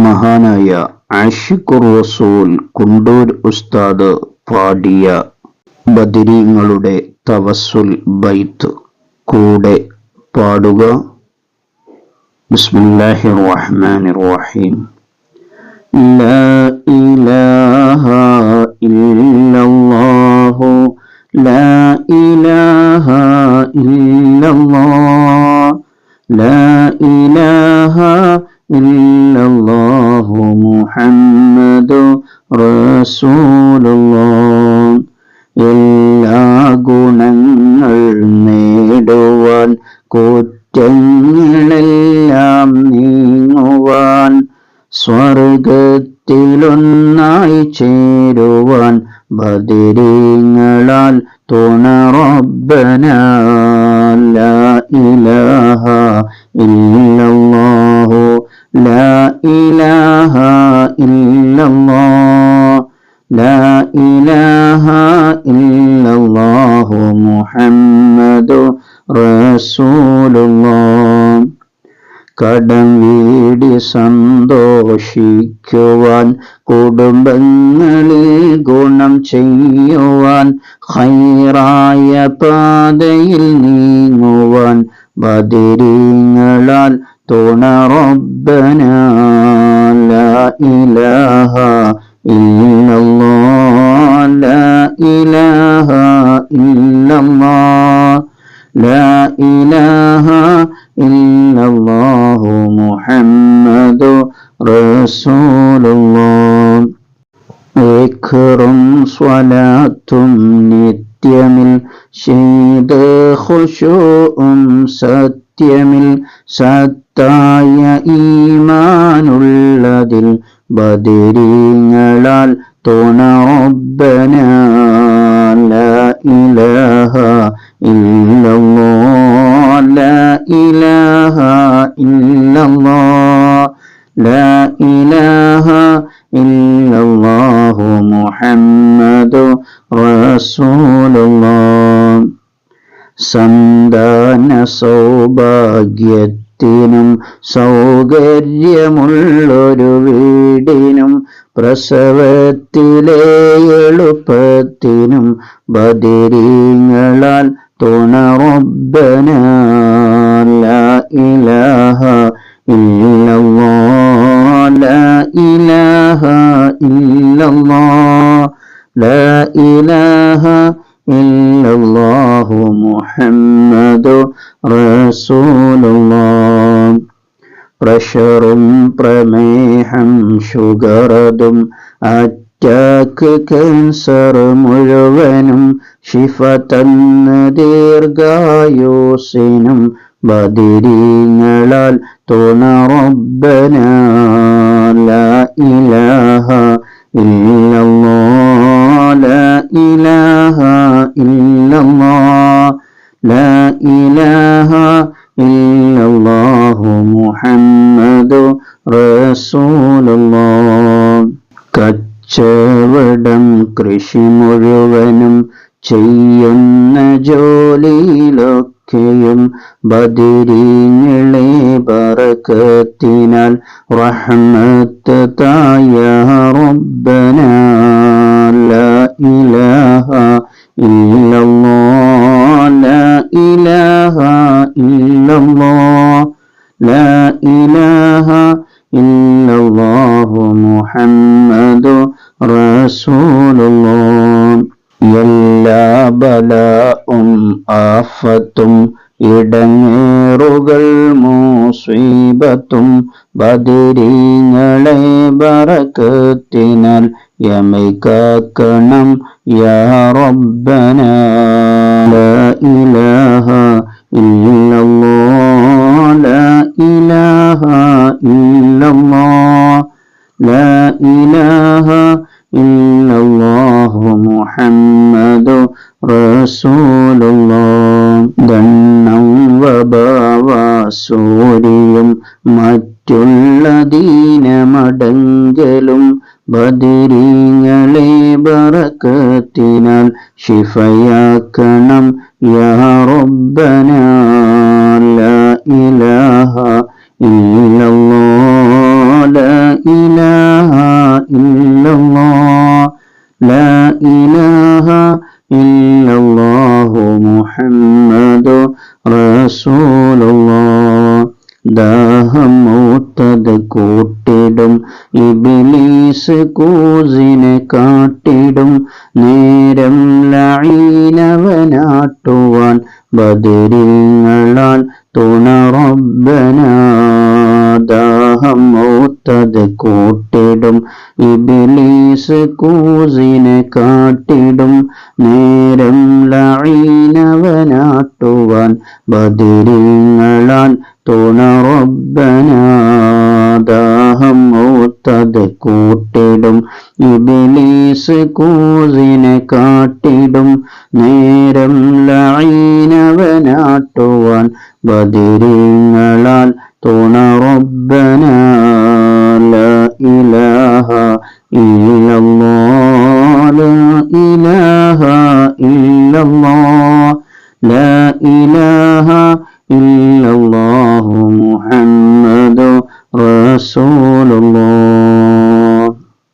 മഹാനായ ആഷിഖുർ റസൂൽ കുണ്ടൂർ ഉസ്താദ് പാടിയ ബദരീങ്ങളുടെ തവസ്സുൽ ബൈത്ത് കൂടെ പാടുക. ബിസ്മില്ലാഹിർ റഹ്മാനിർ റഹീം. ലാ ഇലാഹ ഇല്ലല്ലാഹു ലാ ഇലാഹ ഇല്ലല്ലാഹ് ലാ ഇലാഹ ഇല്ലല്ലാഹു മുഹമ്മദു റസൂലുള്ളാഹ്. എല്ലാ ഗുണങ്ങൾ നേടുവാൻ, കുറ്റങ്ങളെല്ലാം നീങ്ങുവാൻ, സ്വർഗത്തിലൊന്നായി ചേരുവാൻ ബദരീങ്ങളാൽ തുണ റബ്ബനാ. ലാ ഇലാഹ ഇല്ലല്ലാഹു ലാ ഇലാഹ ഇല്ലല്ലാഹ് ലാ ഇലാഹ ഇല്ലല്ലാഹു മുഹമ്മദു റസൂലുള്ളാഹ്. കടം വീടി സന്തോഷിക്കുവാൻ, കുടുംബങ്ങളിൽ ഗുണം ചെയ്യുവാൻ, ഖൈറായ പാതയിൽ നീങ്ങുവാൻ ബദരീങ്ങളാൽ തുണ റബ്ബനാ. ലാ ഇലാഹ ഇല്ലല്ലാഹ് ലാ ഇലാഹ ഇല്ലല്ലാഹ് ലാ ഇലാഹ ഇല്ലല്ലാഹു മുഹമ്മദു റസൂലുള്ളാഹ്. ദിക്റും സ്വലാത്തും നിത്യമിൽ ചെയ്ത് ഖുശൂഉം സത്യമിൽ സത്തായ ഈമാനുള്ളതിൽ ബദരീങ്ങളാൽ തുണ റബ്ബനാ. ലാ ഇലാഹ ഇല്ലല്ലാഹ് ലാ ഇലാഹ ഇല്ലല്ലാഹ് ലാ ഇലാഹ ഇല്ലല്ലാഹു മുഹമ്മദു റസൂലുള്ളാഹ്. സന്താന സൗഭാഗ്യത്തിനും സൗകര്യമുള്ളൊരു വീടിനും പ്രസവത്തിലെ എളുപ്പത്തിനും ബദരീങ്ങളാൽ തുണ റബ്ബനാ. ലാ ഇലാഹ ഇല്ലല്ലാഹ് ലാ ഇലാഹ ഇല്ലല്ലാഹ് ലാ ഇലാഹ ഇല്ലല്ലാഹു മുഹമ്മദു റസൂലുള്ളാഹ്. പ്രഷറും പ്രമേഹം ഷുഗറതും അറ്റാക്ക് ക്യാൻസർ മുഴുവനും ശിഫ തന്ന ദീർഘായുസ്സിനും ബദരീങ്ങളാൽ തുണ റബ്ബനാ. ലാ ഇലാഹ ഇല്ലല്ലാഹ് ലാ ഇലാഹ ഇല്ലല്ലാഹ് ലാ ഇലാഹ ഇല്ലല്ലാഹു മുഹമ്മദു റസൂലുള്ളാഹ്. കച്ചവടം കൃഷി മുഴുവനും ചെയ്യുന്ന ജോലിയിലൊക്കെയും ബദരീങ്ങളെ ബറകത്തിനാൽ റഹ്മത്ത് തായ റബ്ബനാ. ലാ ഇലാഹ ഇല്ലല്ലാഹ് ലാ ഇലാഹ ഇല്ലല്ലാഹ് ലാ ഇലാഹ ഇല്ലല്ലാഹു മുഹമ്മദു റസൂലുള്ളാഹ്. എല്ലാ ബലാഉം ആഫത്തും ഇടങ്ങേറുകൾ മുസീബത്തും ബദരീങ്ങളെ ബറകത്തിനാൽ യമൈകാക്കണം യാ റബ്ബനാ. ലാ ഇലാഹ ഇല്ലല്ലാഹ് ലാ ഇലാഹ ഇല്ലല്ലാഹ് ലാ ഇലാഹ ഇല്ലല്ലാഹു മുഹമ്മദു റസൂലുള്ളാഹ്. ദണ്ണം വബാവാസൂരിയും മറ്റുള്ള ദീനമടങ്കലും ബദരീങ്ങളെ ബറകത്തിനാൽ ശിഫയാക്കണം യാ റബ്ബനാ. ലാ ഇലാഹ ഇല്ലല്ലാഹ് ലാ إله إلا الله لا إله إلا الله محمد رسول الله ദാഹം മൂത്തത് കൂട്ടിടും ഇബ്ലീസ് കൂസിനെ കാട്ടിടും നേരം ലഈനവനാട്ടുവാൻ ബദരിങ്ങളാൽ തുണ റബ്ബന ദാഹം മൂത്തത് കൂട്ടിടും ഇബ്ലീസ് കൂസിനെ കാട്ടിടും നേരം ലഈനവനാട്ടുവാൻ ബദരിങ്ങളാൽ തുണ റബ്ബന ദാഹം മൂത്തത് കൂട്ടിടും ഇബ്ലീസ് കൂസിനെ കാട്ടിടും നേരം ലഈനവനാട്ടുവാൻ ബദരിങ്ങളാൽ തുണ റബ്ബന ലാ ഇലാഹ ഇല്ലല്ലാഹ് ലാ ഇലാഹ ഇല്ലല്ലാഹ് ലാ ഇലാഹ ഇല്ലല്ലാഹു മുഹമ്മദു റസൂൽ